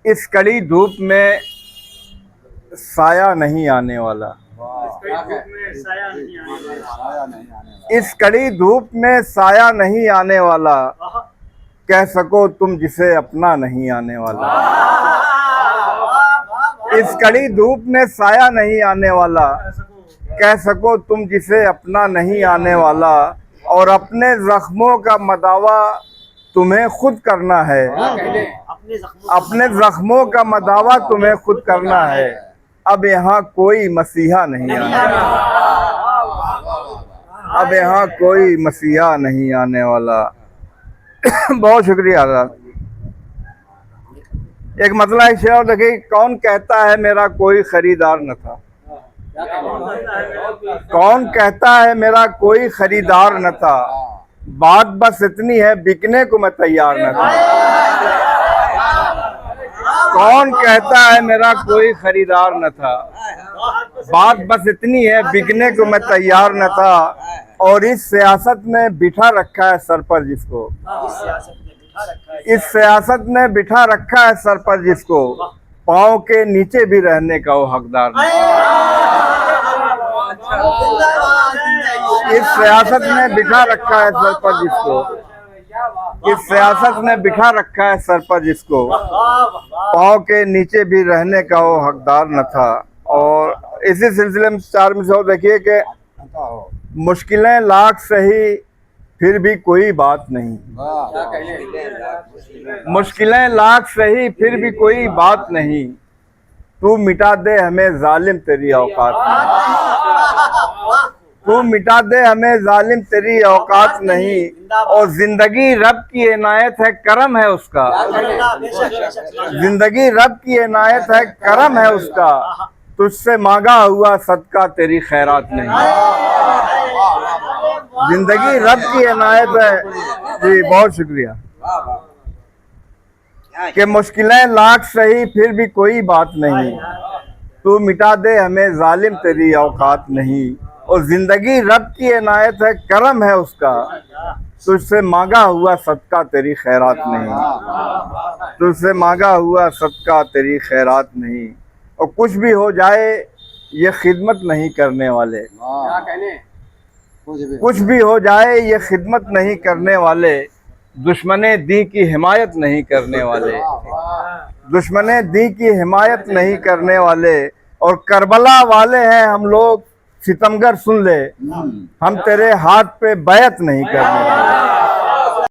इस कड़ी धूप में साया नहीं आने वाला। इस कड़ी धूप में साया नहीं आने वाला, कह सको तुम जिसे अपना नहीं आने वाला। इस कड़ी धूप में साया नहीं आने वाला, कह सको तुम जिसे अपना नहीं आने वाला। और अपने जख्मों का मदावा तुम्हें खुद करना है। अपने जख्मों का मदावा तुम्हें खुद करना है। अब यहाँ कोई मसीहा नहीं आने वाला। अब यहाँ कोई मसीहा नहीं आने वाला। बहुत शुक्रिया। एक मतलब एक शेर देखिए, कौन कहता है मेरा कोई खरीदार न था। कौन कहता है मेरा कोई खरीदार न था, बात बस इतनी है बिकने को मैं तैयार न था। कौन कहता है मेरा कोई खरीदार न था, बात बस इतनी है बिकने को मैं तैयार न था। और इस सियासत ने बिठा रखा है सर पर जिसको, इस सियासत ने बिठा रखा है सर पर जिसको, पाँव के नीचे भी रहने का वो हकदार नहीं। इस सियासत ने बिठा रखा है सर पर जिसको, इस सियासत ने बिठा रखा है सर पर जिसको, पाँव के नीचे भी रहने का वो हकदार न था। और इसी सिलसिले में 4 में से देखिए कि मुश्किलें लाख सही फिर भी कोई बात नहीं। मुश्किलें लाख सही फिर भी कोई बात नहीं, तू मिटा दे हमें जालिम तेरी औकात नहीं। तू मिटा दे हमें जालिम तेरी औकात नहीं। और जिंदगी रब की इनायत है, करम है उसका। जिंदगी रब की इनायत है, करम है उसका। तुझसे मांगा हुआ सदका तेरी खैरात नहीं। जिंदगी रब की इनायत है। जी बहुत शुक्रिया। कि मुश्किलें लाख सही फिर भी कोई बात नहीं, तू मिटा दे हमें जालिम तेरी औकात नहीं। और जिंदगी रब की इनायत है, करम है उसका। तुझसे मांगा हुआ सदका तेरी खैरात नहीं। तुझसे मांगा हुआ सदका तेरी खैरात नहीं। और कुछ भी हो जाए ये खिदमत नहीं करने वाले, कुछ भी हो जाए ये खिदमत नहीं करने वाले, दुश्मने दी की हिमायत नहीं करने वाले, दुश्मने दी की हिमायत नहीं करने वाले। और करबला वाले हैं हम लोग, सितमगर सुन ले, हम तेरे हाथ पे बैत नहीं करने वाले।